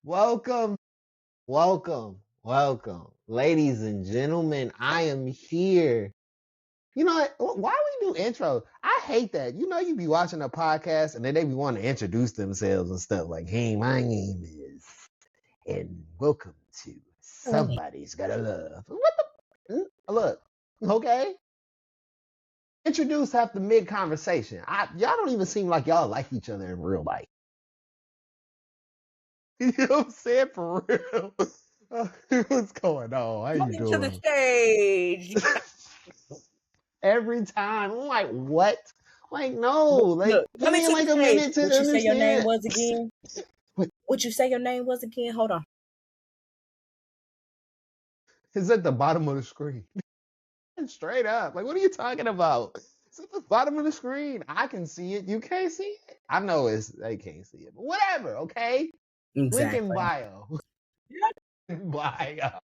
Welcome, welcome. Ladies and gentlemen, I am here. You know what? Why we do intro? I hate that. You be watching a podcast and then they be wanting to introduce themselves and stuff like, hey, my name is, and welcome to Okay. Somebody's Gotta Love. What the? Look, okay? Introduce after mid conversation. Y'all don't even seem like y'all like each other in real life. You know what I'm saying? For real. What's going on? How you Welcome to the doing? stage. Every time. I'm like, what? Like, no. Like, Look, give coming me to the like a stage. minute to What you say your name understand. was again? What? What you say your name was again? Hold on. It's at the bottom of the screen. Straight up. Like, what are you talking about? It's at the bottom of the screen. I can see it. You can't see it. I know they can't see it. But whatever, okay? Link in Exactly. bio. Bio.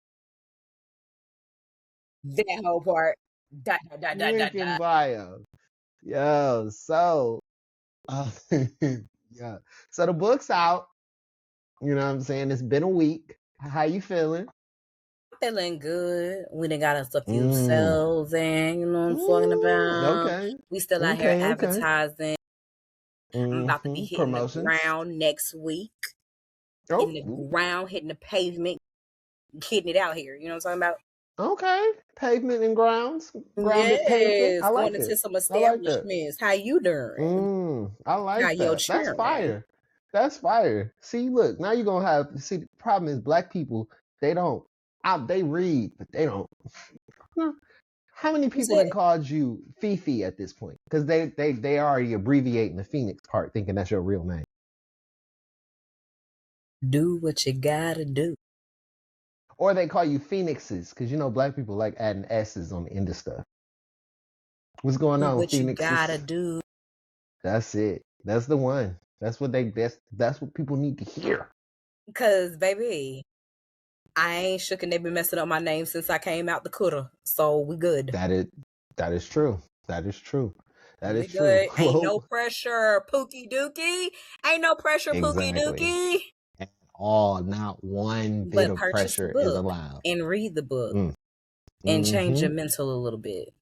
That whole part. Dot, dot, dot, dot, dot, Link in dot. bio. Yo, so uh, yeah. So the book's out. You know what I'm saying? It's been a week. How you feeling? Feeling good. We done got us a few Mm. sales in, you know what I'm talking about. Okay. We still out here Okay. advertising. I'm about to be hitting the Promotions. ground next week. Oh, Hitting the ground, hitting the pavement, hitting it out here. You know what I'm talking about? okay. Pavement and grounds. Grounded pavement. Yes, I going like into it. some I like that. establishments. How you doing? I How like your that. That's children? fire. That's fire. See, look, now you're gonna have see the problem is black people, they don't they read, but they don't. How many You people said then called you Fifi at this point? Because they already abbreviating the Phoenix part, thinking that's your real name. do what you gotta do. Or they call you Phoenixes, because black people like adding S's on the end of stuff. What's going Do on, what you Phoenixes? gotta do. That's it. That's the one. That's what people need to hear. Cause baby, I ain't shook and they been messing up my name since I came out the coulda. So we good. That is true. That is true. That is We true. good. Ain't no Well, pressure, Pookie Dookie. Ain't no pressure, Pookie exactly. Dookie. At all, not one bit But of purchase the pressure is book allowed. and read the book Mm. and change Mm-hmm. your mental a little bit.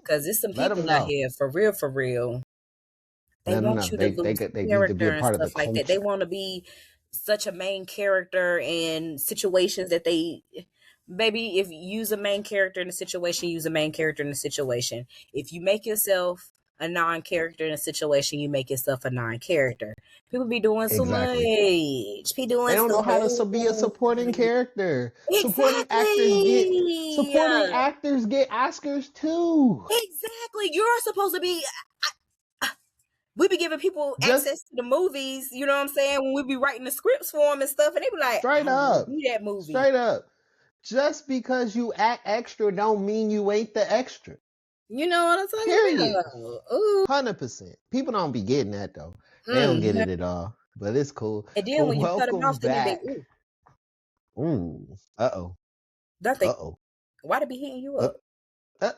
Cause there's some Let them people out know. here for real, for real. They Let them want know. you to lose They need to be character a and part of the stuff like that. They culture. want to be such a main character in situations that they, baby, if you use a main character in a situation, use a main character in a situation. If you make yourself a non-character in a situation, you make yourself a non-character. People be doing so Exactly. much. Be They doing don't so know how to be a supporting much. character. Exactly. Supporting actors get Oscars too. Exactly. You're supposed to be we be giving people Just access to the movies, you know what I'm saying? When we be writing the scripts for them and stuff, and they be like, I straight want to up. be that movie. Straight up. Just because you act extra don't mean you ain't the extra. You know what I'm talking Period. about? Ooh. 100%. People don't be getting that though. They don't get Mm. it at all. But it's cool. And then Well, when you cut them welcome off, then they be, back. ooh, Ooh. Uh-oh. don't they? Uh-oh. Why they be hitting you Uh, up? uh.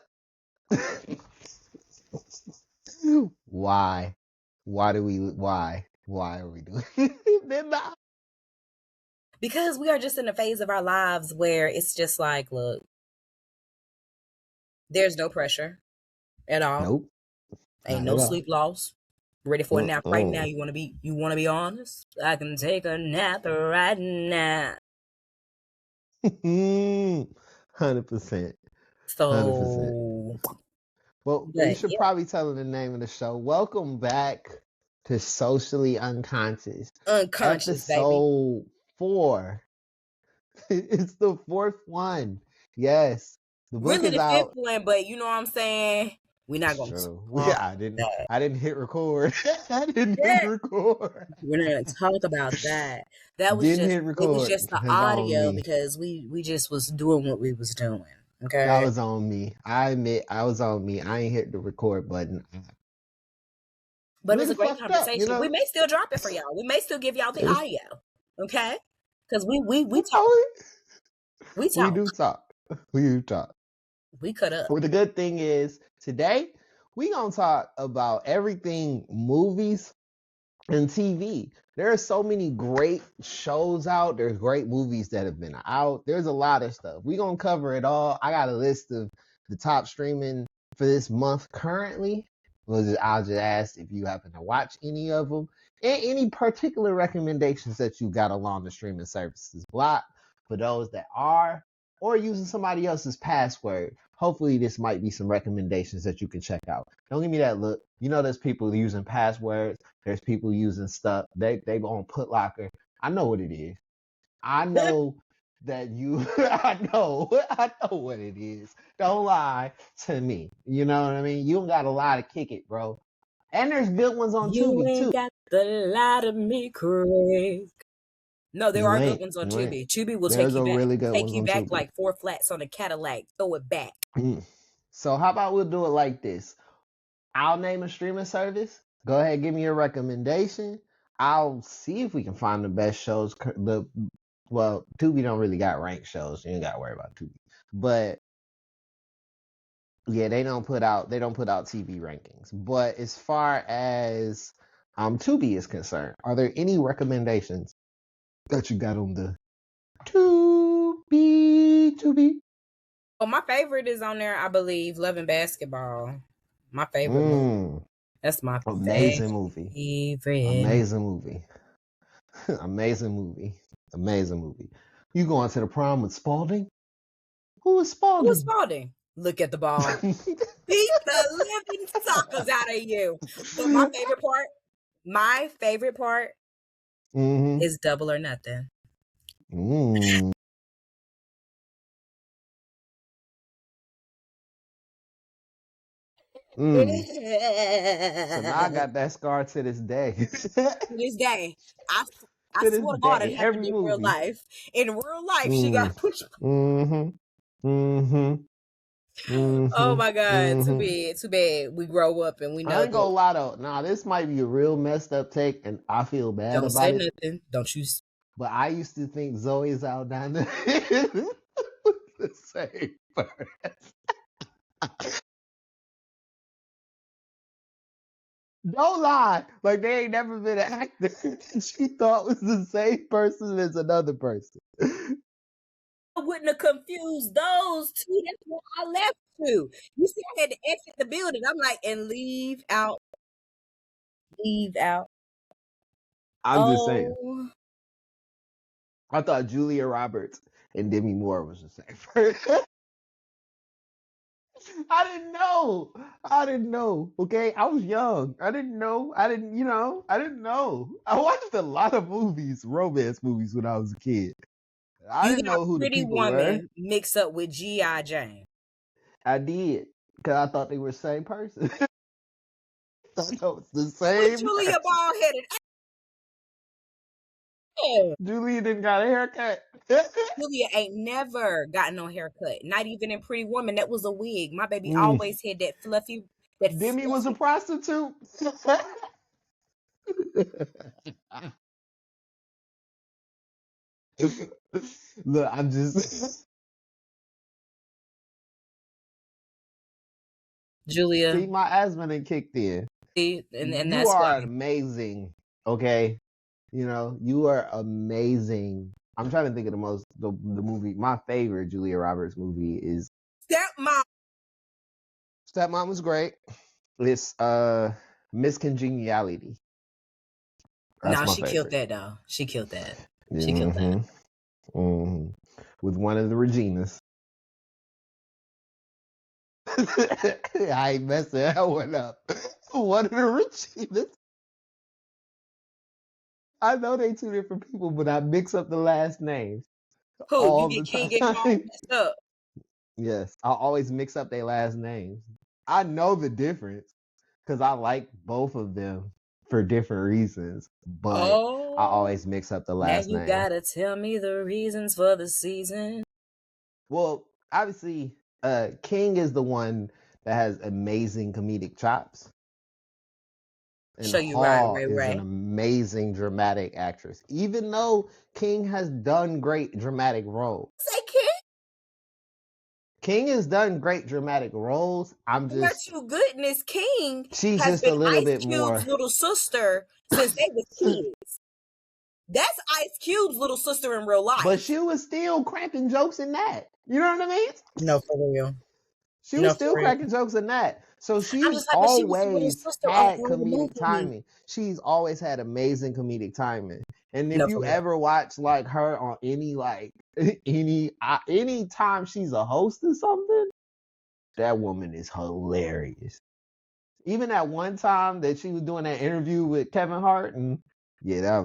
Why? Why are we doing it? Because we are just in a phase of our lives where it's just like, look, there's no pressure at all. Nope. Ain't Not no at all. sleep loss. Ready for a nap right now? Mm-mm. You wanna be honest? I can take a nap right now. 100%. 100%. So, Well, we but should yeah, probably tell them the name of the show. Welcome back to Socially Unconscious, unconscious, baby. episode 4. It's the 4th one. Yes, the book Really is the fifth out. one, but you know what I'm saying? We're not It's gonna true. talk Yeah, that. I didn't hit record. I didn't hit Yeah. record. We're not gonna talk about that. That was Didn't just hit it was record. just the That's on audio me. because we just was doing what we was doing. That Okay. was on me. I admit I was on me. I ain't hit the record button. But it was a Nigga great fucked up, conversation. We may still drop it for y'all. We may still give y'all the It's, audio. Okay? Because we talk. oh, We we talk. do talk. We do talk. We cut up. Well, the good thing is today we gonna talk about everything movies and TV. There are so many great shows out. There's great movies that have been out. There's a lot of stuff. We're going to cover it all. I got a list of the top streaming for this month currently. I'll just ask if you happen to watch any of them and any particular recommendations that you got along the streaming services block for those that are or using somebody else's password. Hopefully this might be some recommendations that you can check out. Don't give me that look. You know there's people using passwords. There's people using stuff. They on Put Locker. I know what it is. I know that you I know what it is. Don't lie to me. You know what I mean? You don't got a lie to kick it, bro. And there's good ones on You Tubi ain't too. got the lie to me, Craig. No, there are good ones on Tubi. Tubi will There's take you back. really good Take ones you on back Tubi. like 4 flats on a Cadillac. Throw it back. So how about we'll do it like this? I'll name a streaming service. Go ahead, give me a recommendation. I'll see if we can find the best shows. Well, Tubi don't really got ranked shows. You ain't got to worry about Tubi. But yeah, they don't put out TV rankings. But as far as Tubi is concerned, are there any recommendations that you got on the Tubi? Well, my favorite is on there, I believe, Love and Basketball. My favorite movie. That's my amazing movie. favorite. Amazing movie. You going to the prom with Spalding? Who is Spalding? Who is Spalding? Look at the ball. Beat the living suckers out of you. But my favorite part is Double or Nothing. So now I got that scar to this day. To this day. I swear to God, it happened in real life. In real life, she got pushed. Oh my God, too bad. We grow up and we know. I ain't gonna lie though. Nah, this might be a real messed up take, and I feel bad Don't about say it. nothing. Don't you? But I used to think Zoe Saldana was the same person. Don't lie. Like they ain't never been an actor she thought was the same person as another person. I wouldn't have confused those two. That's where I left to. You see, I had to exit the building. I'm like, and leave out. I'm just saying. I thought Julia Roberts and Demi Moore was the same person. I didn't know. Okay, I was young. I didn't know. I didn't know. I watched a lot of movies, romance movies, when I was a kid. I didn't know who the people were. Mixed up with G.I. Jane. I did, because I thought they were the same person. I thought it was the same. With Julia bald-headed. Julia didn't got a haircut. Julia ain't never got no haircut. Not even in Pretty Woman. That was a wig. My baby always had that fluffy. Demi was a prostitute. Look, I'm just Julia. See, my asthma done kicked in. And you that's are amazing. Okay, you are amazing. I'm trying to think of the movie. My favorite Julia Roberts movie is Stepmom. Stepmom was great. It's Miss Congeniality. No, she killed that though. She killed that. With one of the Reginas. I ain't messing that one up. One of the Reginas. I know they two different people, but I mix up the last names. Who? All You the can't time. get all messed up. Yes, I always mix up their last names. I know the difference because I like both of them for different reasons, but I always mix up the last name. Now you gotta tell me the reasons for the season. Well, obviously, King is the one that has amazing comedic chops. And Hall is an amazing dramatic actress. Even though King has done great dramatic roles. Say King? King has done great dramatic roles. I'm Not just, you goodness, King she's has just a been little Ice bit Cube's more. little sister since they was kids. That's Ice Cube's little sister in real life. But she was still cracking jokes in that. You know what I mean? No, for real. She was still cracking jokes in that. So I'm she's just like, but she was the little always sister of had all the comedic movie. timing. She's always had amazing comedic timing. And if No, for you real. ever watch like her on any like any time she's a host or something, that woman is hilarious. Even that one time that she was doing that interview with Kevin Hart, and yeah, that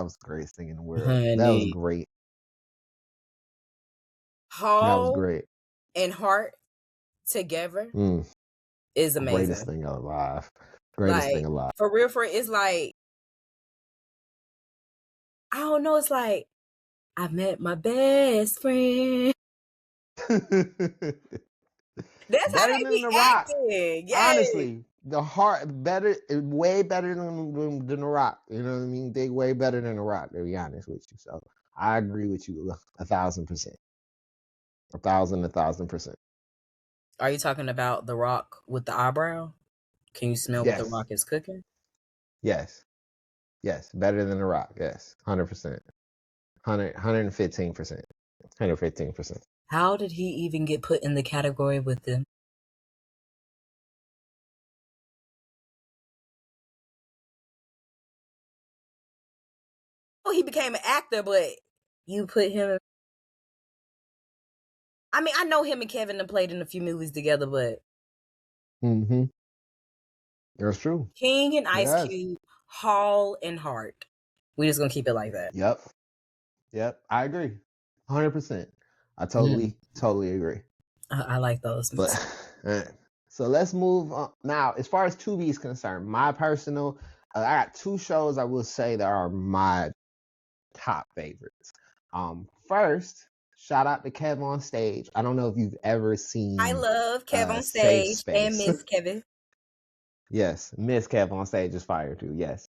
was the greatest thing in the world. That was Honey. great. That was Hall great. and Hart together Mm, is greatest amazing. thing alive. Greatest Like, thing alive. for real, it's like, I don't know, it's like, I met my best friend. That's how Better they than be The Rock. acting. Yay. Honestly, the heart better, way better than The Rock. You know what I mean? They way better than The Rock. To be honest with you, so I agree with you 1,000%. 1,000%. Are you talking about The Rock with the eyebrow? Can you smell what The Yes, Rock is cooking? yes, yes. Better than The Rock. Yes, 100%. 115%. 115%. How did he even get put in the category with them? Oh, he became an actor, but you put him. I mean, I know him and Kevin have played in a few movies together, but Mm-hmm. That's true. King and Ice Yes. Cube, Hall and Hart. We just gonna keep it like that. Yep. Yep. I agree. 100%. I Mm. totally agree. I like those. But so let's move on. Now, as far as Tubi is concerned, my personal, I got two shows I will say that are my top favorites. First, shout out to Kev on Stage. I don't know if you've ever seen I love Kev on Safe Stage and Space. Miss Kevin. Yes, Miss Kev on Stage is fire too. Yes,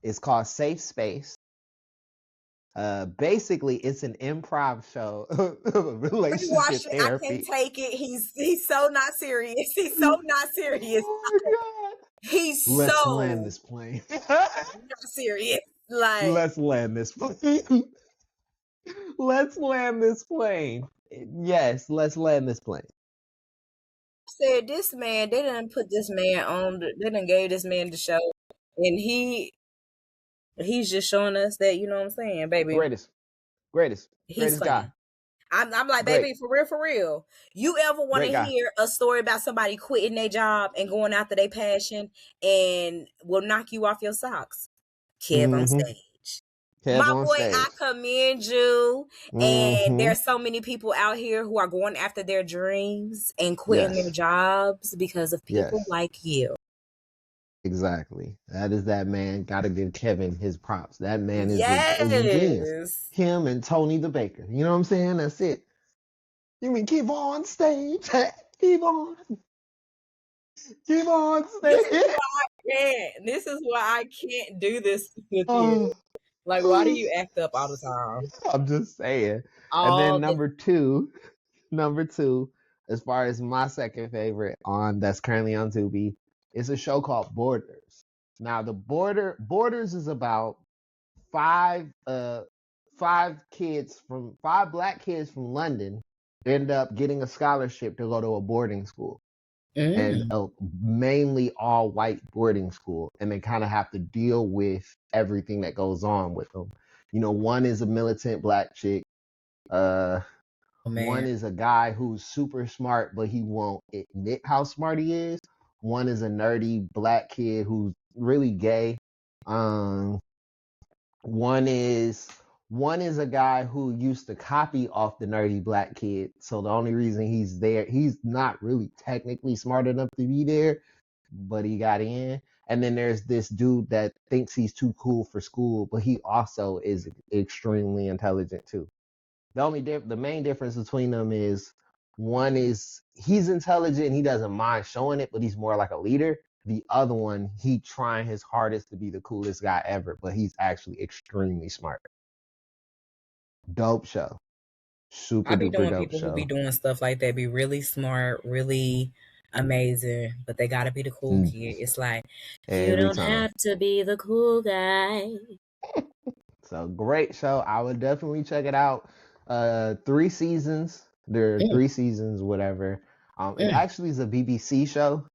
it's called Safe Space. Basically, it's an improv show of relationship Rewatch it. I can't therapy. take it. He's so not serious. He's so not serious. Oh my god! He's Let's so land this plane. not serious. Like, Let's land this plane. Let's land this plane. Yes, let's land this plane. said this man, they done put this man on. They done gave this man the show, and he's just showing us that, you know what I'm saying, baby. Greatest, greatest, He's greatest guy. funny. I'm like, Great, baby, for real. You ever want great to guy. hear a story about somebody quitting their job and going after their passion and will knock you off your socks? Kev on Mm-hmm. Stage. Kev My on boy, I Stage. commend you. And Mm-hmm. there's so many people out here who are going after their dreams and quitting their Yes, jobs because of people yes, like you. exactly. That is that man. Gotta give Kevin his props. That man is a genius. Yes. Him and Tony the Baker. You know what I'm saying? That's it. You mean keep on stage? Keep on. Keep on This stage. is why I can't. This is why I can't do this with you. Oh, Like, why do you act up all the time? I'm just saying. And All then the number two, as far as my second favorite on that's currently on Tubi, is a show called Borders. Now the Borders is about five five black kids from London end up getting a scholarship to go to a boarding school, and mm. a mainly all white boarding school, and they kind of have to deal with everything that goes on with them. You know, one is a militant black chick. Uh, Oh One man. is a guy who's super smart, but he won't admit how smart he is. One is a nerdy black kid who's really gay. Um, one is one is a guy who used to copy off the nerdy black kid. So the only reason he's there, he's not really technically smart enough to be there, but he got in. And then there's this dude that thinks he's too cool for school, but he also is extremely intelligent too. The main difference between them is one is he's intelligent and he doesn't mind showing it, but he's more like a leader. The other one, he trying his hardest to be the coolest guy ever, but he's actually extremely smart. Dope show. Super I be duper doing dope people who be show. doing stuff like that, be really smart, really amazing, but they gotta be the cool Mm, kid. It's like, you every don't time. have to be the cool guy. So great show. I would definitely check it out. 3 seasons. There are Mm, 3 seasons, whatever. It mm. actually is a BBC show.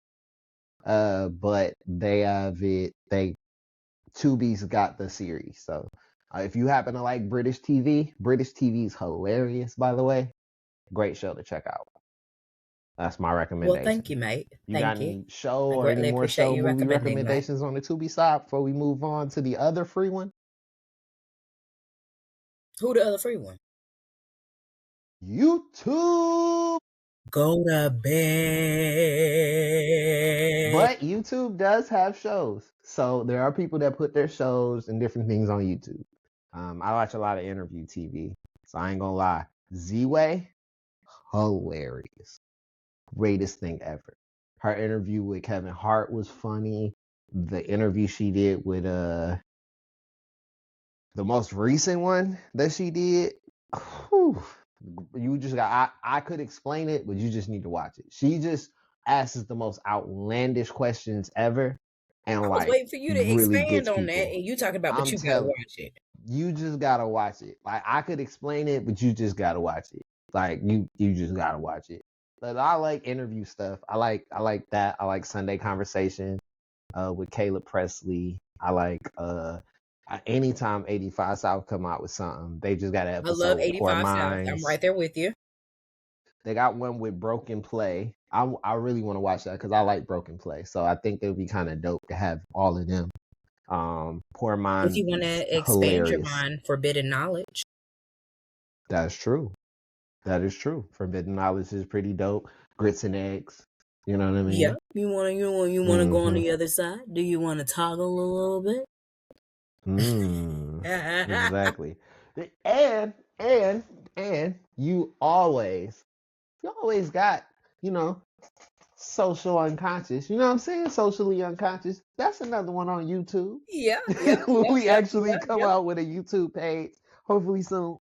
But they have it. Tubi's got the series. So if you happen to like British TV is hilarious. By the way, great show to check out. That's my Well, thank recommendation. you, mate. You got Thank you. any show I or any greatly more appreciate show you movie recommending, mate. recommendations on the Tubi side before we move on to the other free one? Who the other free one? YouTube. Go to bed. But YouTube does have shows. So there are people that put their shows and different things on YouTube. I watch a lot of interview TV. So I ain't gonna lie. Z-Way, hilarious. Greatest thing ever. Her interview with Kevin Hart was funny. The interview she did with the most recent one that she did, whew, you just got I could explain it, but you just need to watch it. She just asks the most outlandish questions ever and I was like waiting for you to really expand gets on that, people. and you talking about, but I'm you gotta telling watch it. you just gotta watch it. Like I could explain it, but you just gotta watch it. Like you just gotta watch it. But I like interview stuff. I like that. I like Sunday Conversation with Caleb Presley. I like anytime 85 South come out with something. They just got an I love episode with Poor 85 South. I'm Minds. right there with you. They got one with Broken Play. I really want to watch that because I like Broken Play. So I think it would be kind of dope to have all of them. Poor If Minds you want is to expand your hilarious. mind, forbidden knowledge. That's true. That is true. Forbidden Knowledge is pretty dope. Grits and Eggs. You know what I Yeah, mean? you wanna go on the other side? Do you want to toggle a little bit? Exactly. And and and you always got, you know, social unconscious. You know what I'm saying? Socially unconscious. That's another one on YouTube. Yeah, yeah, yeah, We yeah, actually yeah, come yeah. out with a YouTube page. Hopefully soon.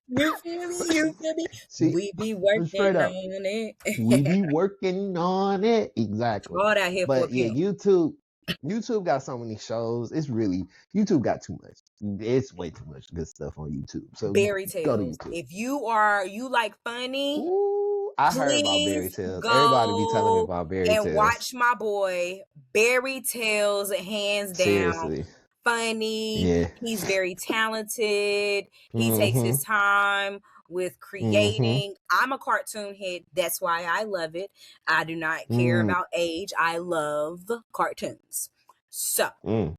You feel me? You feel me? See, We be straight working up. on it. We be working on it. Exactly. All that here for a But yeah, pimp. YouTube got so many shows. It's really YouTube got too much. It's way too much good stuff on YouTube. So Berry go to Tales. YouTube. If you like funny, Ooh, I heard about Berry please Tales. Everybody be telling me go about Berry and Tales. watch my boy Berry Tales, hands down. Seriously. Funny. Yeah. He's very talented. He takes Mm-hmm. his time with Mm-hmm. creating. I'm a cartoon head. That's why I love it. I do not care Mm. about age. I love cartoons. So, Mm.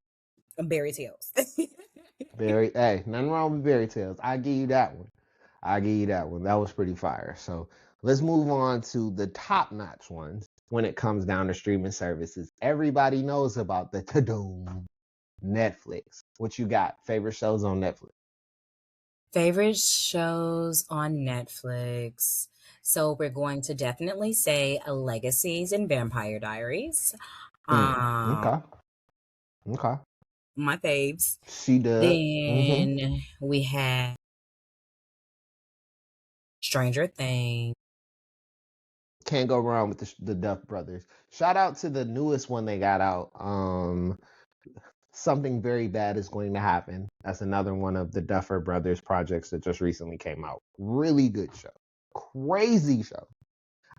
Berry Tales. Hey, nothing wrong with Berry Tales. I give you that one. That was pretty fire. So let's move on to the top-notch ones when it comes down to streaming services. Everybody knows about the Tadoom, Netflix. What you got? Favorite shows on Netflix? Favorite shows on Netflix. So we're going to definitely say Legacies and Vampire Diaries. Okay. Okay. My faves. C-Dub. Mm-hmm. Then we had Stranger Things. Can't go wrong with the Duff Brothers. Shout out to the newest one they got out. Something Very Bad Is Going to Happen. That's another one of the Duffer Brothers projects that just recently came out. Really good show. Crazy show.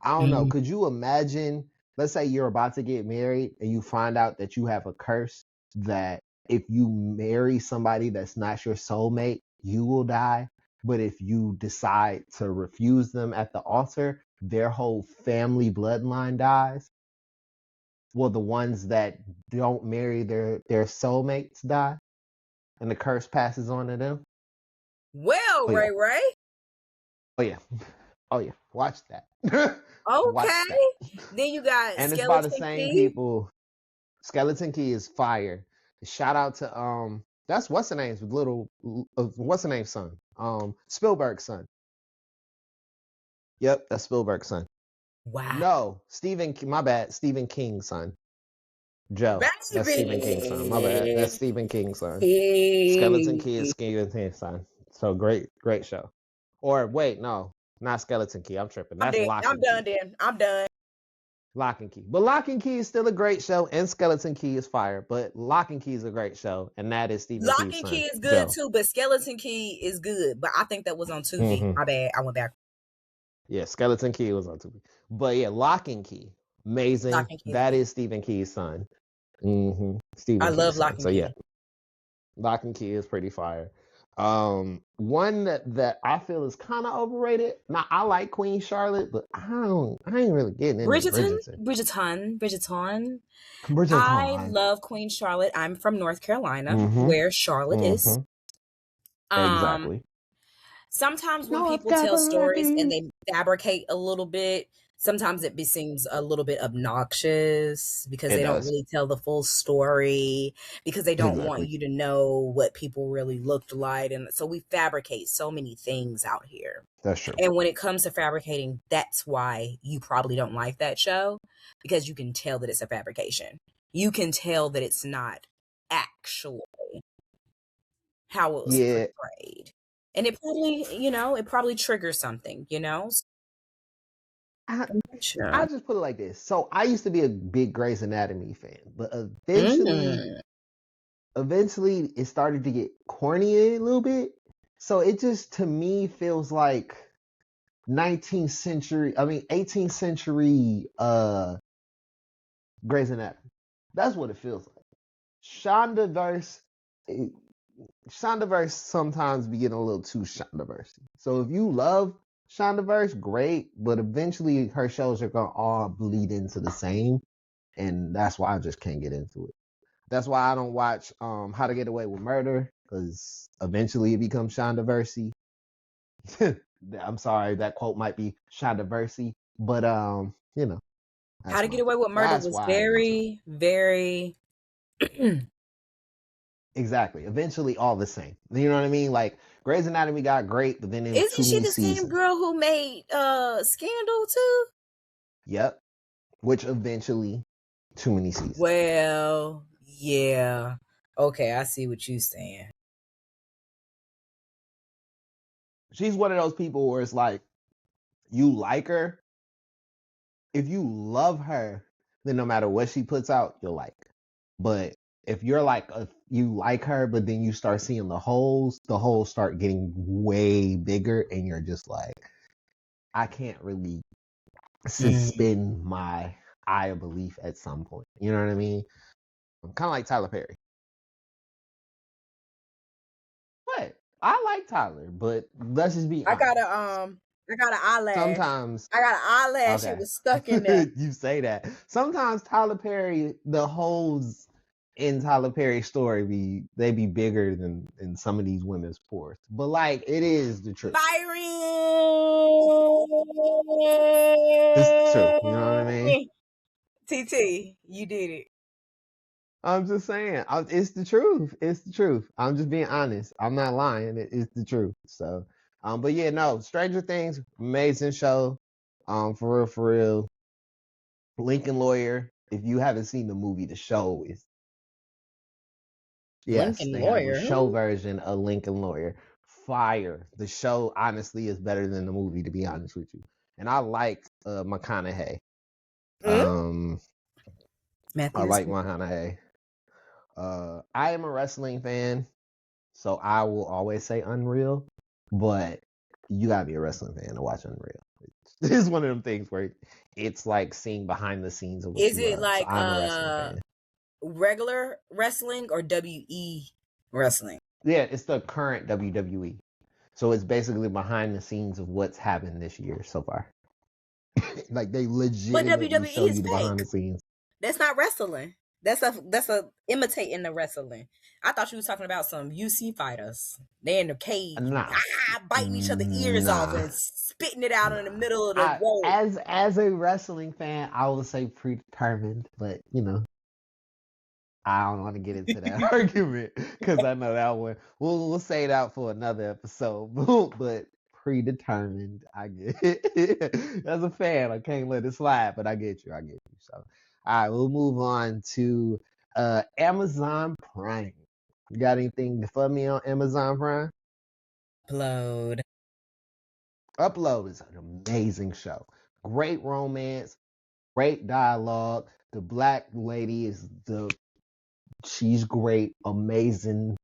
I don't know. Could you imagine, let's say you're about to get married and you find out that you have a curse that if you marry somebody that's not your soulmate, you will die. But if you decide to refuse them at the altar, their whole family bloodline dies. Well, the ones that don't marry their soulmates die, and the curse passes on to them. Well, Oh yeah. Ray. Oh yeah. Oh yeah. Watch that. Watch Okay. that. Then you got And it's by the Skeleton same Key. people. Skeleton Key is fire. Shout out to that's what's the name's little what's the name's son? Spielberg's son. Yep, that's Spielberg's son. Wow. No, my bad, Stephen King's son. Joe. That's Stephen King's son. My bad. That's Stephen King's son. Skeleton Key is Stephen King's son. So great show. Or wait, no, not Skeleton Key. I'm tripping. I'm That's dead. Lock I'm and done Key. then. I'm done. Lock and Key. But Lock and Key is still a great show, and Skeleton Key is fire. But Lock and Key is a great show, and that is Stephen Lock Key's and son, Key is good Joe. too, but Skeleton Key is good. But I think that was on Tubi. Mm-hmm. My bad. I went back. Yeah, Skeleton Key was on TV. But yeah, Lock and Key, amazing. Lock and Key is That good. is Stephen Key's son. I Stephen love Key's Lock son. and So yeah, Key. Lock and Key is pretty fire. One that I feel is kind of overrated. Now I like Queen Charlotte, but I ain't really getting into Bridgerton. Bridgerton. Bridgerton. I Bridgerton. love Queen Charlotte. I'm from North Carolina, Mm-hmm. where Charlotte is. Exactly. Sometimes when North people tell stories and Carolina. they fabricate a little bit, sometimes it seems a little bit obnoxious because It they don't does. really tell the full story, because they don't want Exactly. you to know what people really looked like. And so we fabricate so many things out here. That's true. And when it comes to fabricating, that's why you probably don't like that show, because you can tell that it's a fabrication. You can tell that it's not actually how it was Yeah. portrayed. And it probably triggers something, I Sure. just put it like this. So I used to be a big Grey's Anatomy fan, but Mm. eventually it started to get corny a little bit. So it just to me feels like 18th century Grey's Anatomy. That's what it feels like. Shondaverse sometimes be getting a little too Shondaverse. So if you love Shondaverse, great, but eventually her shows are gonna all bleed into the same, and that's why I just can't get into it. That's why I don't watch How to Get Away with Murder, because eventually it becomes Shondaverse-y. I'm sorry, that quote might be Shondaverse-y, but How that's to my Get Away with Murder that's was why I ain't into it. very, very. Exactly. Eventually all the same. You know what I mean? Like Grey's Anatomy got great, but then it was too Isn't she many the same seasons. girl who made Scandal too? Yep. Which eventually too many seasons. Well, yeah. Okay, I see what you're saying. She's one of those people where it's like, you like her. If you love her, then no matter what she puts out, you'll like. But if you're like, you like her, but then you start seeing the holes start getting way bigger, and you're just like, I can't really suspend my eye of belief at some point. You know what I mean? I'm kind of like Tyler Perry. But I like Tyler, but let's just be I honest. got an eyelash. Sometimes I got an eyelash. okay. It was stuck in there. You say that. Sometimes Tyler Perry, the holes in Tyler Perry's story be bigger than some of these women's pores. But like it is the truth. Byron. It's true. You know what I mean? TT, you did it. I'm just saying. It's the truth. It's the truth. I'm just being honest. I'm not lying. It's the truth. So, but yeah, no. Stranger Things, amazing show. For real. Lincoln Lawyer. If you haven't seen the movie, the show is. Yes, Lincoln they have a Lawyer. show version of Lincoln Lawyer. Fire. The show honestly is better than the movie, to be honest with you. And I like McConaughey. I like McConaughey. I am a wrestling fan, so I will always say Unreal, but you gotta be a wrestling fan to watch Unreal. It's one of them things where it's like seeing behind the scenes of what Is you it love. So like I'm a wrestling fan. regular wrestling or WE wrestling? Yeah, it's the current WWE. So it's basically behind the scenes of what's happened this year so far. Like they legitimately WWE show is you the behind the fake. scenes. That's not wrestling. That's a imitating the wrestling. I thought you was talking about some UC fighters. They in the cage, Nah. biting each other ears off and spitting it out in the middle of the road. As a wrestling fan, I would say predetermined, but I don't want to get into that argument because I know that one. We'll say that for another episode. But predetermined, I get it. As a fan, I can't let it slide, but I get you. So, all right, we'll move on to Amazon Prime. You got anything for me on Amazon Prime? Upload. Upload is an amazing show. Great romance, great dialogue. The black lady she's great, amazing,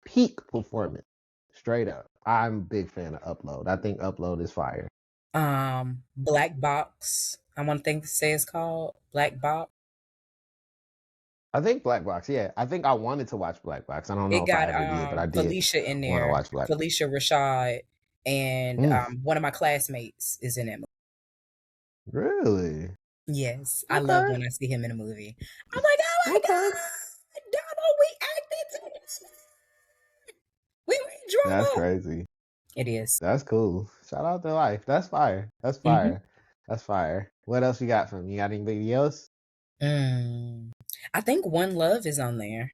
peak performance. Straight up. I'm a big fan of Upload. I think Upload is fire. Black Box. I want to think say it's called Black Box. I think Black Box, yeah. I think I wanted to watch Black Box. I don't know It if I got ever did, but I did Felicia in want to there. watch Black Box. Felicia Rashad and Mm, one of my classmates is in it. really? Yes, I love Okay. when I see him in a movie. I'm like, oh my Okay. god, Donald, we acted together. We were in That's drama. crazy. It is. That's cool. Shout out to life. That's fire. That's Mm-hmm. fire. That's fire. What else you got from me? You got anybody else? I think One Love is on there.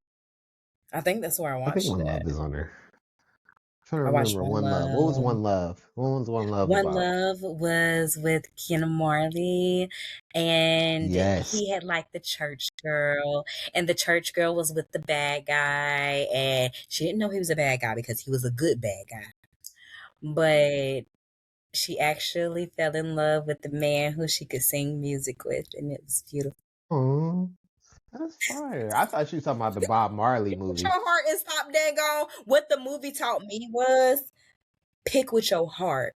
I think that's where I I think watched One it. Love is on there. I'm trying to I watched remember One One Love. What was Love. One Love? What was One Love One about? Love was with Keanu Marley, and Yes. he had like the church girl, and the church girl was with the bad guy, and she didn't know he was a bad guy because he was a good bad guy. But she actually fell in love with the man who she could sing music with, and it was beautiful. Oh, that's fire. I thought you were talking about the Bob Marley Pick with movie. your heart and stop daggone. What the movie taught me was pick with your heart.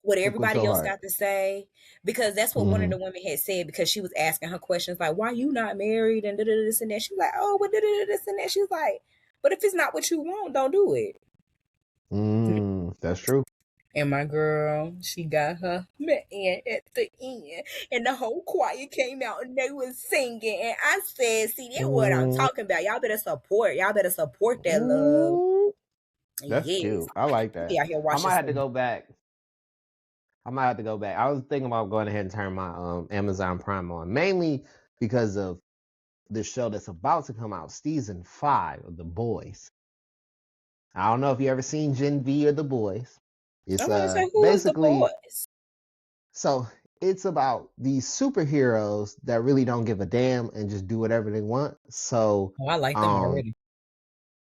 What Pick with everybody your else heart. got to say, because that's what one of the women had said, because she was asking her questions like, why you not married and this and that. She was like, oh, but this and that. She was like, but if it's not what you want, don't do it. That's true. And my girl, she got her man at the end, and the whole choir came out and they was singing, and I said, see, that's what I'm talking about. Y'all better support that love. That's Yes. cute. I like that. Out here I watching might have to go back. I was thinking about going ahead and turn my Amazon Prime on, mainly because of the show that's about to come out, season 5 of The Boys. I don't know if you ever seen Gen V or The Boys. It's I'm gonna say, who basically is the boys? So it's about these superheroes that really don't give a damn and just do whatever they want. So I like them already.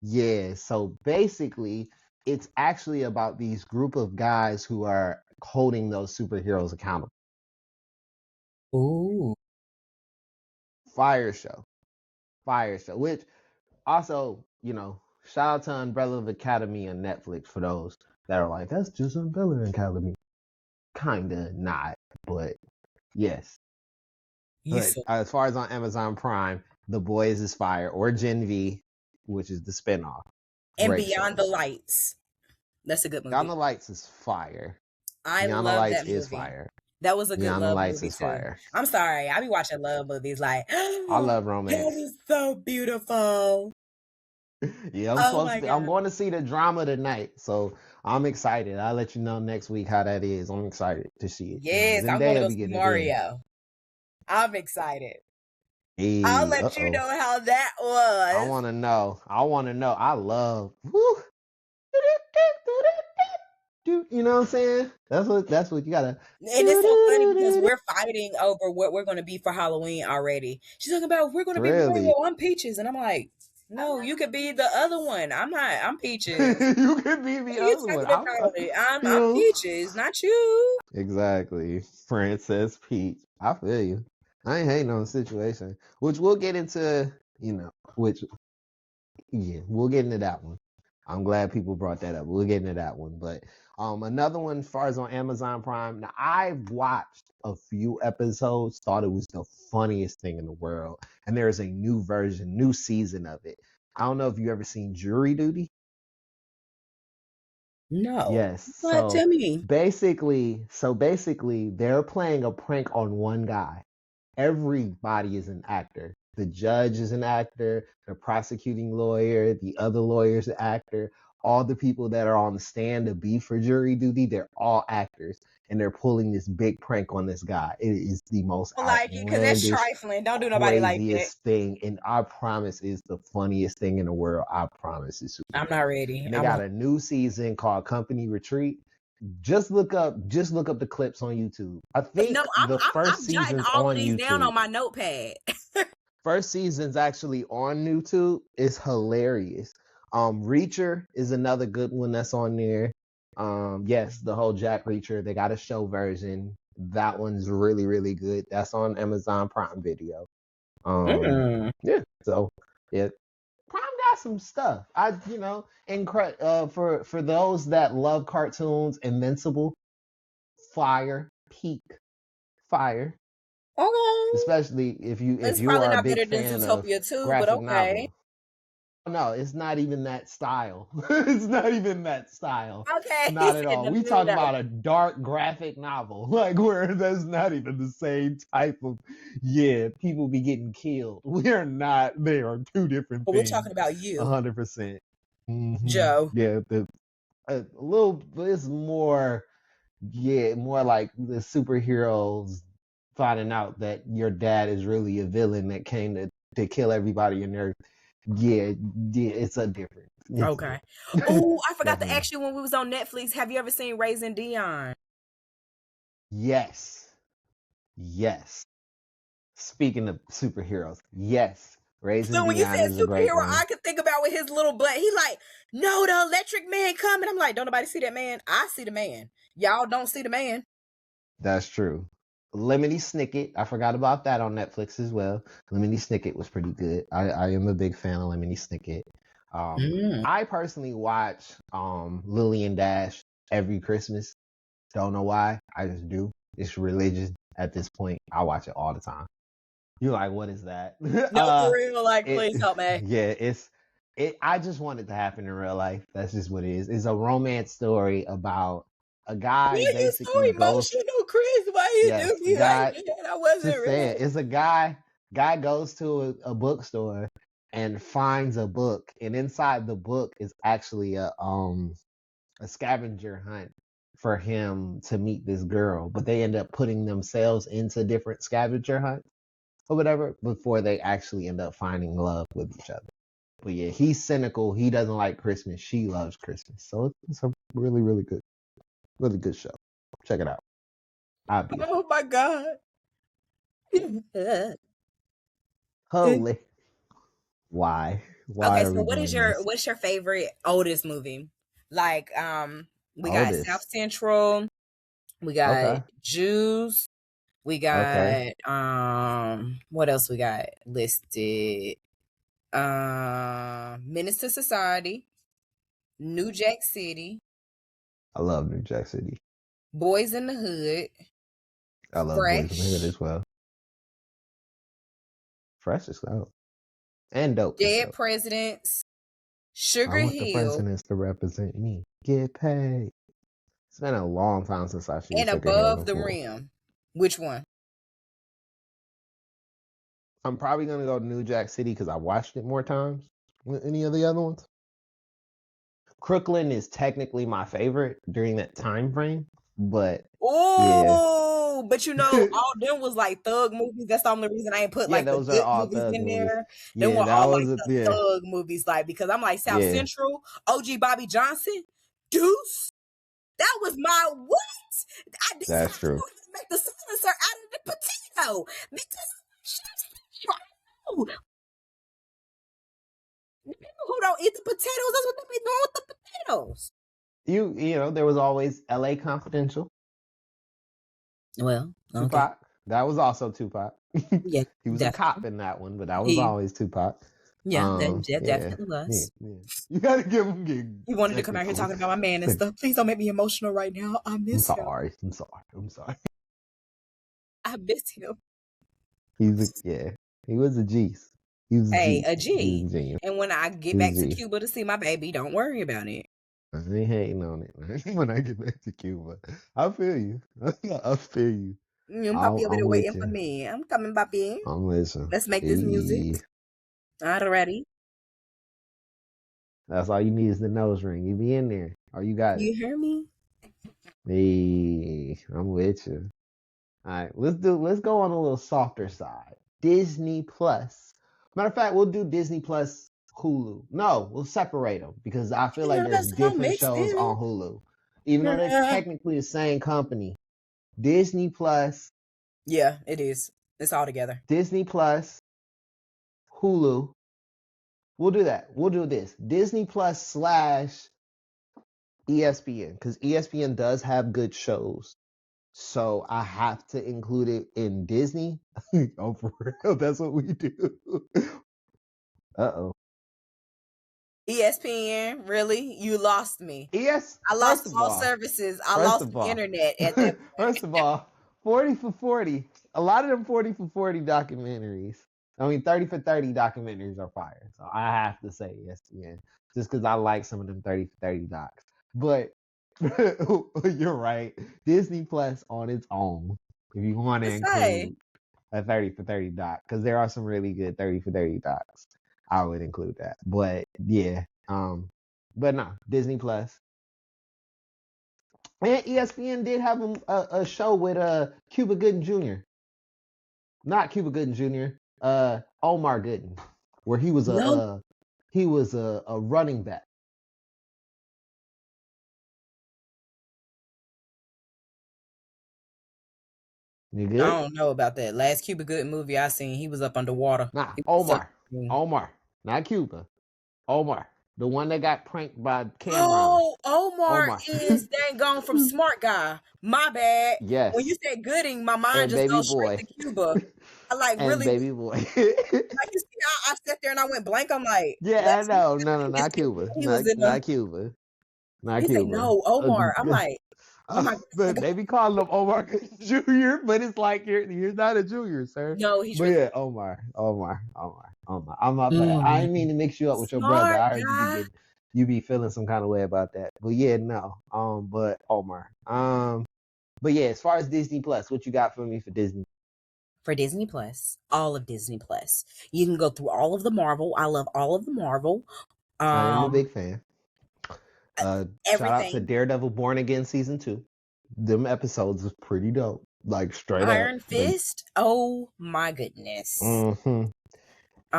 Yeah, so basically it's actually about these group of guys who are holding those superheroes accountable. Ooh. Fire show. Which also, shout out to Umbrella Academy on Netflix for those that are like, that's just Umbrella Academy. Kinda not, but yes. But as far as on Amazon Prime, The Boys is fire, or Gen V, which is the spinoff. And Beyond the Lights. That's a good movie. Beyond the Lights is fire. Beyond the Lights that movie. Is fire. That was a good Beyond love the Lights movie is too. Fire. I'm sorry, I be watching love movies like I love romance. That is so beautiful. Yeah, I'm going to see the drama tonight, so I'm excited. I'll let you know next week how that is. I'm excited to see it. Yes, I'm going to go see Mario. I'm excited. Hey, I'll let you know how that was. I want to know. I love. Woo. You know what I'm saying? That's what you gotta. And it's so funny because we're fighting over what we're gonna be for Halloween already. She's talking about we're gonna be Mario. I'm Peaches, and I'm like, no, you could be the other one. I'm not. I'm Peaches. You could be the other one. I'm Peaches, not you. Exactly, Princess Peach. I feel you. I ain't hating on the situation, which we'll get into. We'll get into that one. I'm glad people brought that up. We'll get into that one. But another one, as far as on Amazon Prime, now I've watched a few episodes, thought it was the funniest thing in the world. And there is a new season of it. I don't know if you ever seen Jury Duty. No. Yes. What? Tell me. Basically, they're playing a prank on one guy. Everybody is an actor. The judge is an actor, the prosecuting lawyer, the other lawyer's an actor. All the people that are on the stand to be for jury duty, they're all actors. And they're pulling this big prank on this guy. It is the most outlandish, that's trifling. Don't do nobody like that. Thing. And I promise is the funniest thing in the world. I promise it's super. I'm not ready. And they got a new season called Company Retreat. Just look up the clips on YouTube. I think the first season's all on these YouTube. Down on my notepad. First season's actually on YouTube. It's hilarious. Reacher is another good one that's on there. Yes, the whole Jack Reacher. They got a show version. That one's really, really good. That's on Amazon Prime Video. Yeah. So yeah, Prime got some stuff. For those that love cartoons, Invincible, fire, peak, fire. Okay. Especially if It's you probably are a not big better than fan of Zootopia 2, but graphic okay. novels. No, it's not even that style. It's not even that style. Okay. Not at all. We talk No. about a dark graphic novel, like where that's not even the same type of people be getting killed. We are not. They are two different But we're things. talking about you, 100%. Joe. Yeah, a little. It's more. Yeah, more like the superheroes finding out that your dad is really a villain that came to kill everybody in there. Yeah, it's a different. Okay. Oh, I forgot to Definitely. ask you when we was on Netflix. Have you ever seen Raising Dion? Yes. Speaking of superheroes, yes. Raising So when you Dion said is a great superhero, one. I could think about with his little butt. He like, no, the electric man coming. I'm like, don't nobody see that man. I see the man. Y'all don't see the man. That's true. Lemony Snicket, I forgot about that on Netflix as well. Lemony Snicket was pretty good. I am a big fan of Lemony Snicket. I personally watch Lily and Dash every Christmas. Don't know why. I just do. It's religion at this point. I watch it all the time. You're like, what is that? No, for real. Like, please help me. Yeah, I just want it to happen in real life. That's just what it is. It's a romance story about a guy Why you so basically goes. emotional, Chris? Why you do me like that? I wasn't Just ready. saying, it's a guy goes to a bookstore and finds a book, and inside the book is actually a scavenger hunt for him to meet this girl, but they end up putting themselves into different scavenger hunts or whatever before they actually end up finding love with each other. But yeah, he's cynical. He doesn't like Christmas. She loves Christmas. So it's a really, really good show. Check it out. Obvious. Oh my God. Holy. Why? Why Okay, are so we doing this? what's your favorite oldest movie? Like, we got Oldest. South Central, we got Okay. Jews, we Okay. got what else we got listed? Menace to Society, New Jack City, I love New Jack City. Boys in the Hood, I love Boys in the Hood Fresh, as well. Fresh is dope. And dope. Dead Presidents, Sugar I want the Hill, presidents to represent me. Get paid. It's been a long time since I've seen and Sugar Hill Above in the full. Rim. Which one? I'm probably gonna go to New Jack City because I watched it more times than any of the other ones. Crooklyn is technically my favorite during that time frame, but Oh, but you know, all them was like thug movies. That's the only reason I ain't put like the those are good all movies thug in movies. there. Them Yeah, were that all like was the thug movies, like because I'm like South Yeah. Central, OG Bobby Johnson, Deuce. That was my what? That's true. Make the silencer out of the potato because people who don't eat the potatoes, that's what they be doing with the potatoes. You know, there was always LA Confidential. Well, okay. Tupac. That was also Tupac. Yeah, he was definitely a cop in that one, but that was always Tupac. Yeah, that definitely was. Yeah. You gotta give him. You wanted to come out here talking about my man and stuff. Please don't make me emotional right now. I miss him. I'm sorry. I miss him. He was a G. He was a G. And when I get back to Cuba to see my baby, don't worry about it. I ain't hating on it. When I get back to Cuba, I feel you. I feel you. Papi over there waiting for me. I'm coming, papi. I'm listening. Let's make this music. Alrighty. That's all you need is the nose ring. You be in there. Or you got it. You hear me? Hey, I'm with you. All right, let's go on a little softer side. Disney Plus. Matter of fact, we'll do Disney Plus Hulu. No, we'll separate them because I feel like there's different shows on Hulu. Even though they're technically the same company. Disney Plus. Yeah, it is. It's all together. Disney Plus, Hulu. We'll do that. We'll do this. Disney Plus / ESPN, because ESPN does have good shows. So I have to include it in Disney. Oh, for real? That's what we do. Uh-oh. ESPN, really? You lost me. I First lost of all all, services. I first lost of the all, internet at that point. first of all, 40 for 40. A lot of them 40 for 40 documentaries. I mean, 30 for 30 documentaries are fire. So I have to say ESPN just because I like some of them 30 for 30 docs. But you're right. Disney Plus on its own, if you want to To say, include a 30 for 30 doc, because there are some really good 30 for 30 docs, I would include that. But yeah, but no, Disney Plus. And ESPN did have a show with Cuba Gooding Jr. Not Cuba Gooding Jr. Omar Gooding, where no, he was a running back. You I good? don't know about that. Last Cuba Good movie I seen, he was up underwater. Nah, He was Omar. something. Omar. Not Cuba. Omar. The one that got pranked by Cameron. Oh, Omar Omar. is dang gone from Smart Guy. My bad. When you Yes. said Gooding, my mind And just baby goes straight boy. to Cuba. I like And really like baby boy. you see I sat there and I went blank. I'm like, Yeah, I let's know. No, is not Cuba. he was in a Not Cuba. Not he said Cuba. no, Omar. I'm like, oh my But god. they be calling him Omar Jr., but it's like you're not a junior, sir. No, he's But really yeah, Omar. I'm not bad. I didn't mean to mix you up with your brother. Smart I heard Guy. you be feeling some kind of way about that. But yeah, no. But Omar. But yeah, as far as Disney Plus, what you got for me for Disney? For Disney Plus, all of Disney Plus. You can go through all of the Marvel. I love all of the Marvel. I am a Um, big fan. Shout out to everything. Daredevil Born Again season 2. Them episodes was pretty dope. Like straight up. Iron They Fist. Oh my goodness. hmm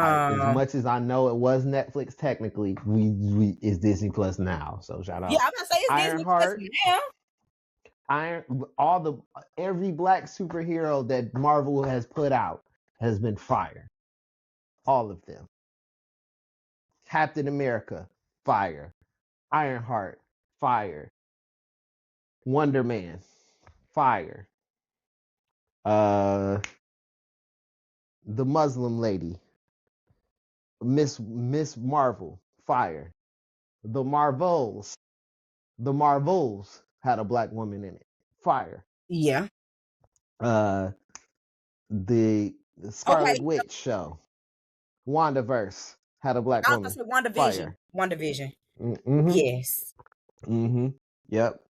as Um, much as I know it was Netflix, technically we is Disney Plus now. So shout yeah, out I'm gonna say it's Disney Plus Ironheart, now. every black superhero that Marvel has put out has been fire. All of them. Captain America, fire. Ironheart, fire. Wonder Man, fire. Uh, the Muslim lady, Miss Marvel, fire. The Marvels, the Marvels had a black woman in it, fire. Yeah. Uh, the Okay. Scarlet Witch show, WandaVerse had a black I was gonna woman, say WandaVision. fire. WandaVision. Mm-hmm. Yes. Mm-hmm. Yep.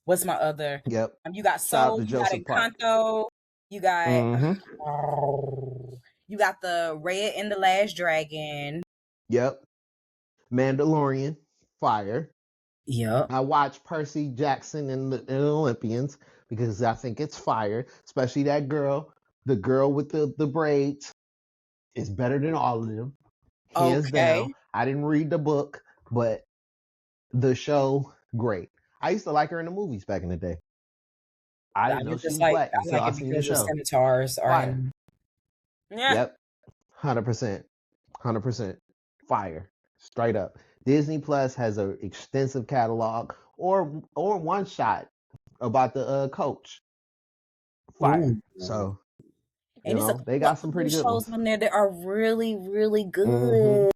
What's my other? Yep. You got Shout out Soul. to You got Joseph Park. Encanto. You got. Mm-hmm. You got the Red and the Last Dragon. Yep. Mandalorian, fire. Yep. I watch Percy Jackson and the Olympians because I think it's fire, especially that girl, the girl with the braids is better than all of them, hands down. Okay. I didn't read the book, but the show, great. I used to like her in the movies back in the day. I I didn't know she just was like black I until like I it seen the because the show. scimitars are Fire. in. Yeah. Yep. 100%. 100%. Fire. Straight up. Disney Plus has an extensive catalog or one shot about the coach. Fire. Ooh. So, And it's a they got some couple pretty of good shows ones. on there that are really, really hmm good.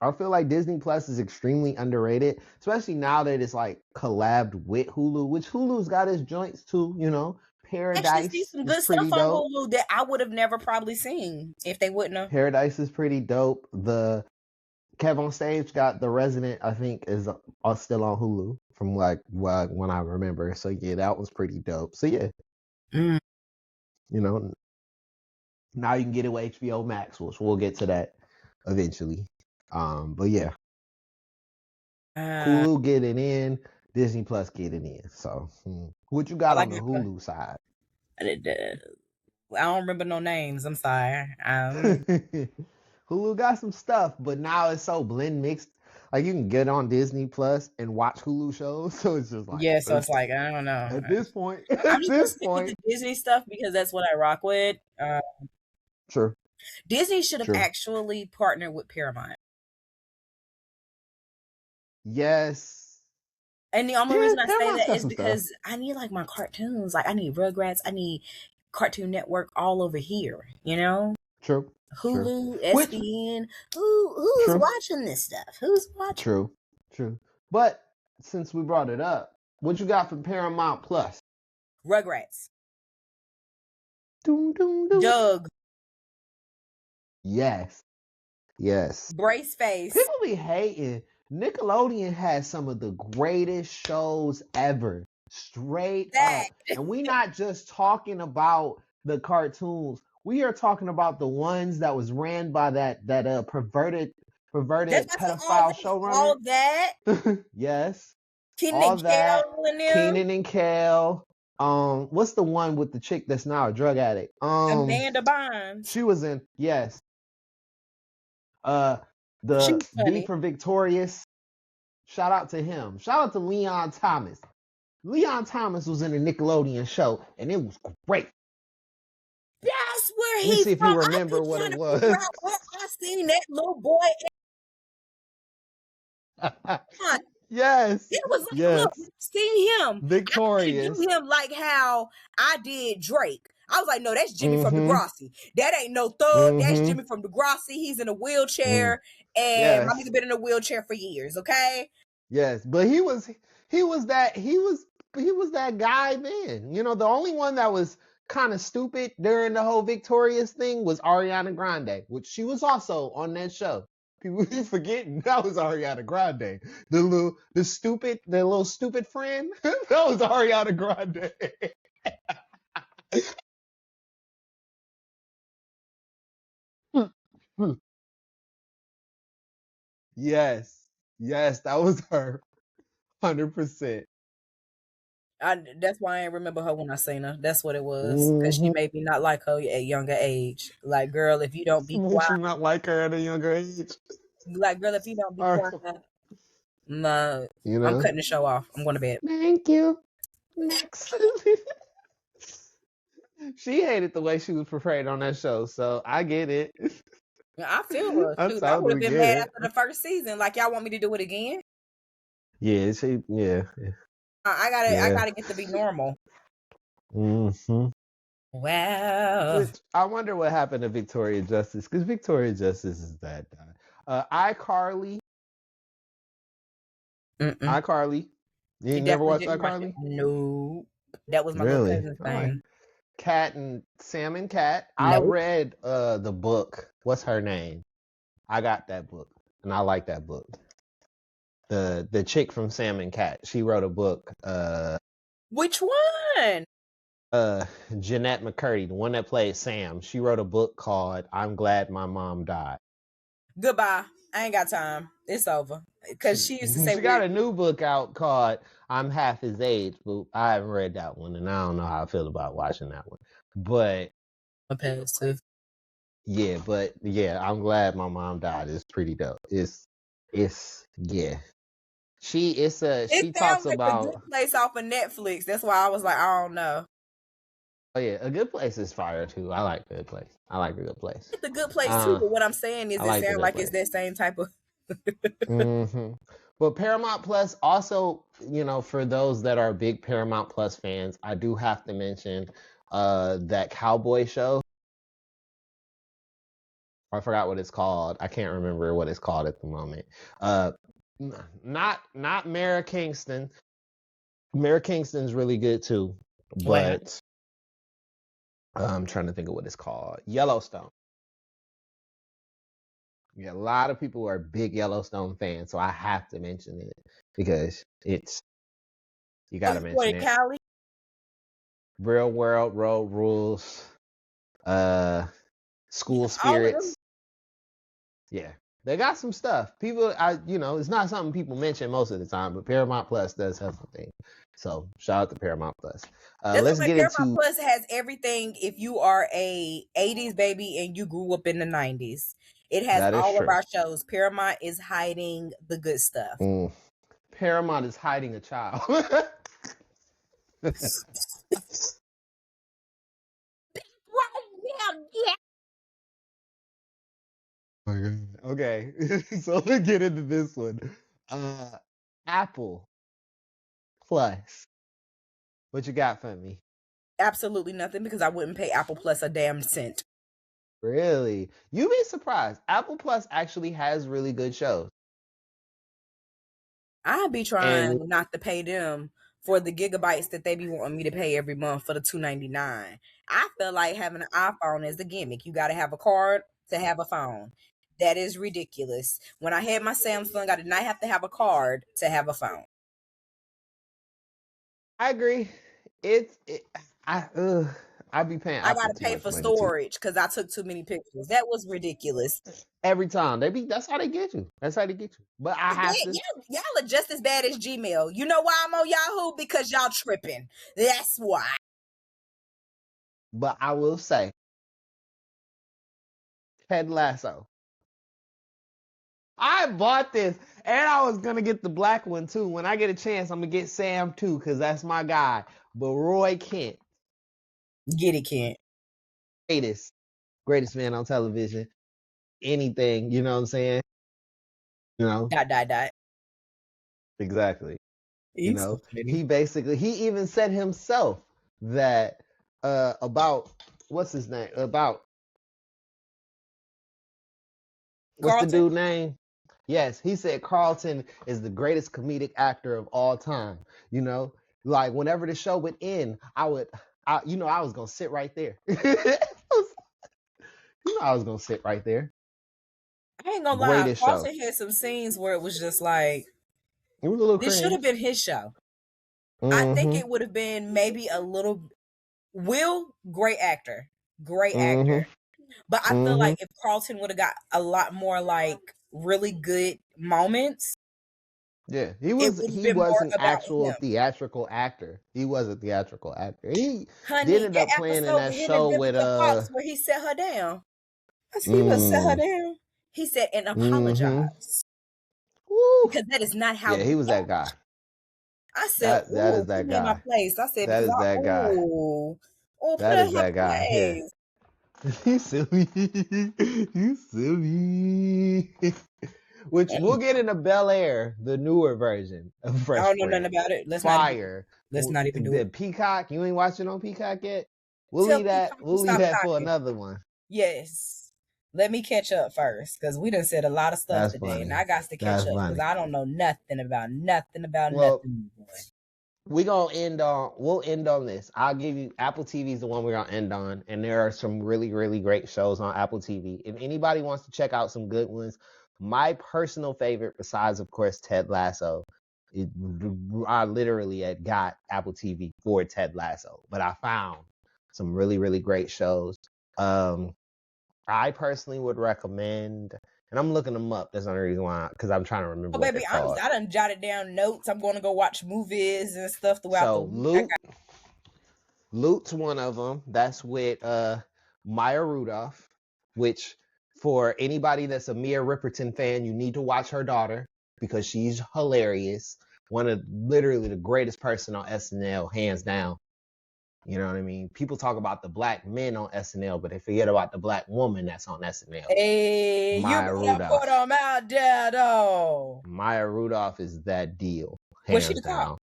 I feel like Disney Plus is extremely underrated, especially now that it's like collabed with Hulu, which Hulu's got its joints too, I actually see Paradise some is good stuff pretty on dope. Hulu that I would have never probably seen if they wouldn't have. Paradise is pretty dope. The Kev on Stage got The Resident, I think, is still on Hulu from like when I remember. So yeah, that was pretty dope. So yeah, Mm. you know, now you can get it with HBO Max, which we'll get to that eventually. But yeah, Uh, Hulu get it in, Disney Plus get it in. So what you I got like on the it. Hulu side? I don't remember no names. I'm sorry. Hulu got some stuff, but now it's so blend mixed. Like you can get on Disney Plus and watch Hulu shows, so it's just like Yeah, so it's like I don't know. at this point, I'm at just gonna this stick with the point, Disney stuff because that's what I rock with. sure, Disney should have sure, actually partnered with Paramount. yes, And the only Yeah, reason I say Paramount's that got is some stuff. because I need like my cartoons. Like I need Rugrats, I need Cartoon Network all over here, you know? True. True. Hulu, Which SBN. Who's true. watching this stuff? Who's watching? True. True. But since we brought it up, what you got from Paramount Plus? Rugrats. Doom, doom, doom. Doug. Yes. Yes. Brace face. People be hating. Nickelodeon has some of the greatest shows ever. Straight That. up. And we not just talking about the cartoons. We are talking about the ones that was ran by that perverted That's pedophile all showrunner. that. Yes. Kenan All and that. Kel and them. Keenan and Kel. What's the one with the chick that's now a drug addict? Amanda Bynes. She was in, yes. The She's V funny. for Victorious. Shout out to him. Shout out to Leon Thomas. Leon Thomas was in a Nickelodeon show, and it was great. That's where Let me he's see if from. you remember I've been what trying it to figure was. out where I seen that little boy. Yes. It was like, Yes. look, see him. Victorious. I do him like how I did Drake. I was like, no, that's Jimmy from Degrassi. That ain't no thug. That's Jimmy from Degrassi. He's in a wheelchair, and Yes. mommy's been in a wheelchair for years. Okay. Yes, but he was that guy then. You know, the only one that was kind of stupid during the whole Victorious thing was Ariana Grande, which she was also on that show. People be forgetting that was Ariana Grande. The little stupid friend, that was Ariana Grande. Yes. Yes, that was her. 100%. That's why I ain't remember her when I seen her. That's what it was. Because she made me not like her at a younger age. Like, girl, if you don't be Makes quiet. you not like her at a younger age. Like, girl, if you don't be quiet. No, You know? I'm cutting the show off. I'm going to bed. Thank you. Next. She hated the way she was portrayed on that show, so I get it. I feel her. I Shoot, I would have totally been get mad it. after the first season. Like, y'all want me to do it again? Yeah, I gotta get to be normal. Mm-hmm. Wow. Which I wonder what happened to Victoria Justice, because Victoria Justice is that guy. iCarly. iCarly. You never watched iCarly? No. That was my Really? little cousin's thing. Cat and Sam and Cat. No. I read the book. What's her name? I got that book, and I like that book. The chick from Sam and Cat. She wrote a book. Which one? Jeanette McCurdy, the one that played Sam. She wrote a book called "I'm Glad My Mom Died." Goodbye. I ain't got time. It's over. Because she used to say she got a new book out called "I'm Half His Age," but I haven't read that one, and I don't know how I feel about watching that one. But passive. Yeah, I'm glad my mom died. It's pretty dope. It's yeah. She talks like about a Good Place off of Netflix. That's why I was like, I don't know. Oh yeah, A Good Place is fire too. I like Good Place. I like A Good Place. It's a good place too, but what I'm saying is it sounds like it's that same type of But Paramount Plus also, for those that are big Paramount Plus fans, I do have to mention that cowboy show. I forgot what it's called. I can't remember what it's called at the moment. Not Mara Kingston. Mara Kingston's really good too, but I'm trying to think of what it's called. Yellowstone. Yeah, a lot of people are big Yellowstone fans, so I have to mention it because you got to mention it. Cali? Real World, Road Rules, School Spirits. Yeah, they got some stuff. People, it's not something people mention most of the time, but Paramount Plus does have something. So shout out to Paramount Plus. Let's get Paramount into Plus has everything. If you are a 80s baby and you grew up in the 90s, it has all of our shows. Paramount is hiding the good stuff. Paramount is hiding a child. Okay, so let's get into this one. Apple Plus. What you got for me? Absolutely nothing, because I wouldn't pay Apple Plus a damn cent. Really? You'd be surprised. Apple Plus actually has really good shows. I'd be trying And not to pay them for the gigabytes that they be wanting me to pay every month for the $2.99. I feel like having an iPhone is the gimmick. You got to have a card to have a phone. That is ridiculous. When I had my Samsung, I did not have to have a card to have a phone. I agree. I'd be paying I Apple got to too pay much for money too. storage because I took too many pictures. That was ridiculous. Every time. That's how they get you. That's how they get you. But I have to. Y'all are just as bad as Gmail. You know why I'm on Yahoo? Because y'all tripping. That's why. But I will say, Ted Lasso. I bought this, and I was gonna get the black one too. When I get a chance, I'm gonna get Sam too, cause that's my guy. But Roy Kent, Get it, Kent. greatest man on television. Anything, you know what I'm saying? You know, Dot. exactly. You He's so know, funny. he even said himself that about what's his name? About what's the Carlton? dude name? Yes, he said Carlton is the greatest comedic actor of all time. You know, like whenever the show would end, I was gonna sit right there. I was gonna sit right there. I ain't gonna lie. Greatest show. Carlton had some scenes where it was just like, It was a little this should have cringe. been his show. I think Mm-hmm. it would have been maybe a little. Will, great actor. Great Mm-hmm. actor. But I feel Mm-hmm. like if Carlton would have got a lot more like really good moments, Yeah, it would have he been was more an about actual him. theatrical actor. He was a theatrical actor. He did Honey, end up that playing in episode that with him and show with Vivica Fox where he set her down. I said, he would set her mm, down. He said, and mm-hmm. apologize. Woo. Because that is not how Yeah, we he was that act. guy. I said, That ooh, is put that me in my guy. place. I said, That because is that guy. put That her in is her that guy. Here. place. You silly. You silly. Which we'll get into Bel Air, the newer version of I Fresh don't know nothing Prince. about it. Fire. Let's not even do The it. Peacock. You ain't watching on Peacock yet? We'll Tell leave Peacock that. to We'll leave stop that for talking. another one. Yes. Let me catch up first, because we done said a lot of stuff That's today, and funny. I got to catch up because I don't know nothing about Well, nothing. we'll end on this. I'll give you Apple TV is the one we're gonna end on, and there are some really, really great shows on Apple TV. If anybody wants to check out some good ones, my personal favorite, besides of course Ted Lasso, I literally had got Apple TV for Ted Lasso, but I found some really, really great shows. I personally would recommend, and I'm looking them up. That's the only reason why, because I'm trying to remember Oh, what baby, they're called. I done jotted down notes. I'm going to go watch movies and stuff throughout the So week. Lute's one of them. That's with Maya Rudolph, which for anybody that's a Mia Ripperton fan, you need to watch her daughter because she's hilarious. One of literally the greatest person on SNL, hands down. You know what I mean? People talk about the black men on SNL, but they forget about the black woman that's on SNL. Hey, you Maya better put Rudolph. them out there, though. Maya Rudolph is that deal, What's she hands the cop?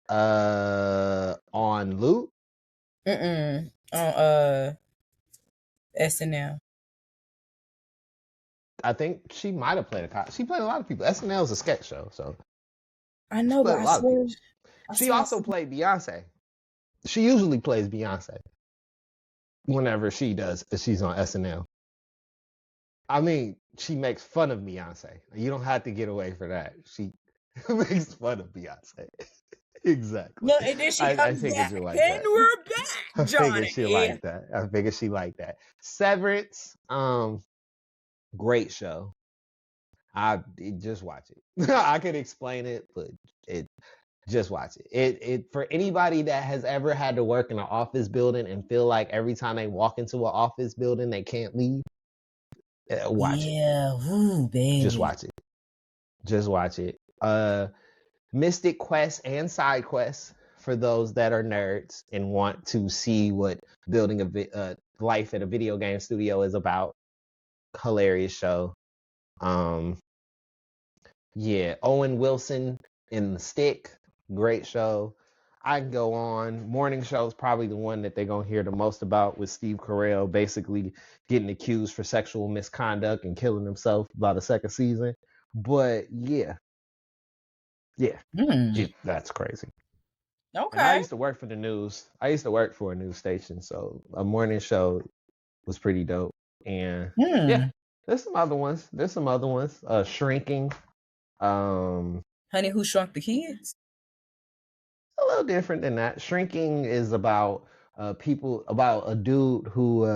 down. On Luke? On SNL. I think she might have played a cop. She played a lot of people. SNL is a sketch show, so I she know, played but a I lot of people. swear. She also played Beyonce. She usually plays Beyonce whenever she's on SNL. I mean, she makes fun of Beyonce. You don't have to get away from that. She makes fun of Beyonce. Exactly. No, and then she I comes figured back, you like and that. we're back, I figured she Johnny. liked that. I figured she liked that. Severance, great show. Just watch it. I could explain it, but just watch it. It for anybody that has ever had to work in an office building and feel like every time they walk into an office building they can't leave. Watch it. Yeah, ooh, baby. Just watch it. Just watch it. Mystic Quest and Side Quest for those that are nerds and want to see what building a life at a video game studio is about. Hilarious show. Yeah, Owen Wilson in the Stick, great show. I can go on. Morning Show is probably the one that they're gonna hear the most about, with Steve Carell basically getting accused for sexual misconduct and killing himself by the second season. But yeah, that's crazy. And I Okay. used to work for the news. I used to work for a news station, so a morning show was pretty dope. And yeah, there's some other ones. Shrinking. Honey, Who Shrunk the Kids? A little different than that. Shrinking is about about a dude who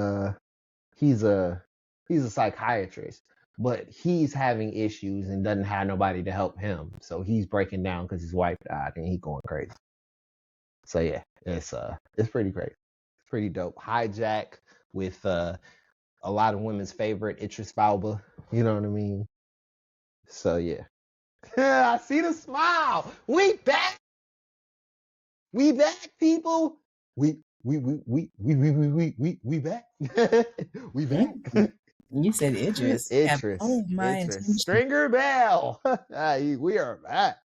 he's a psychiatrist, but he's having issues and doesn't have nobody to help him. So he's breaking down because his wife died and he's going crazy. So yeah, it's pretty great. It's pretty dope. Hijack with a lot of women's favorite, Idris Elba. You know what I mean? So yeah. I see the smile. We back. We back, people. We back. We back. You said Idris. Idris. Stringer Bell. We are back.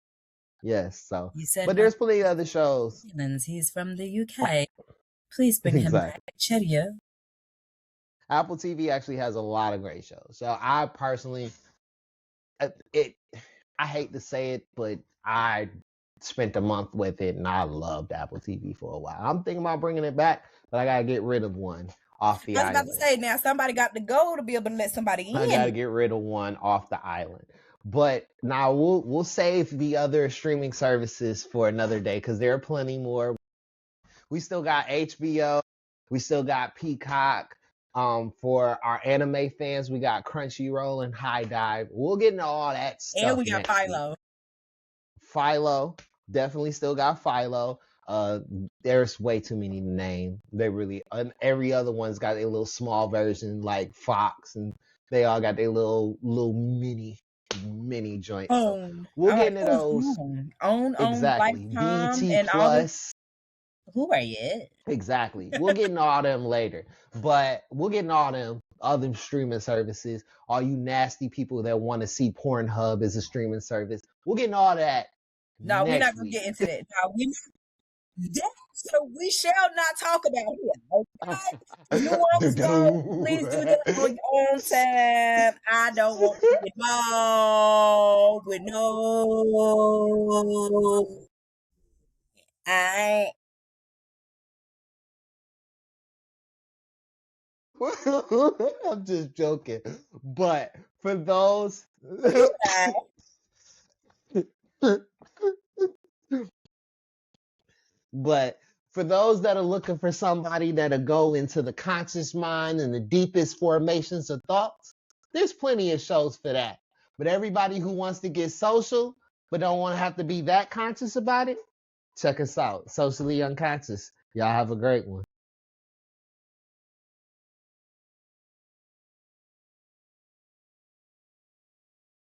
Yes. So, You said, but there's plenty of other shows. He's from the UK. Please bring him back. Cheerio. Apple TV actually has a lot of great shows. So I personally, I hate to say it, but I spent a month with it and I loved Apple TV for a while. I'm thinking about bringing it back, but I gotta get rid of one off the island. I was about to say, now somebody got to go to be able to let somebody in. I gotta get rid of one off the island. But now we'll save the other streaming services for another day because there are plenty more. We still got HBO. We still got Peacock. For our anime fans, we got Crunchyroll and High Dive. We'll get into all that stuff. And we got Philo. Philo, definitely still got Philo. There's way too many to name. They really, every other one's got a little small version like Fox, and they all got their little mini joints. So we'll get into those. Exactly. BT Plus. Who are you? Exactly. We'll get into all them later. But we'll get into all them other streaming services. All you nasty people that want to see Pornhub as a streaming service. We'll get into all that. No, we're not going to get into that. So we shall not talk about it. Okay? You want to go, please do that on your own time. I don't want to get involved with no. I'm just joking. But for those But for those that are looking for somebody that'll go into the conscious mind and the deepest formations of thoughts, there's plenty of shows for that. But everybody who wants to get social but don't want to have to be that conscious about it, check us out. Socially Unconscious. Y'all have a great one.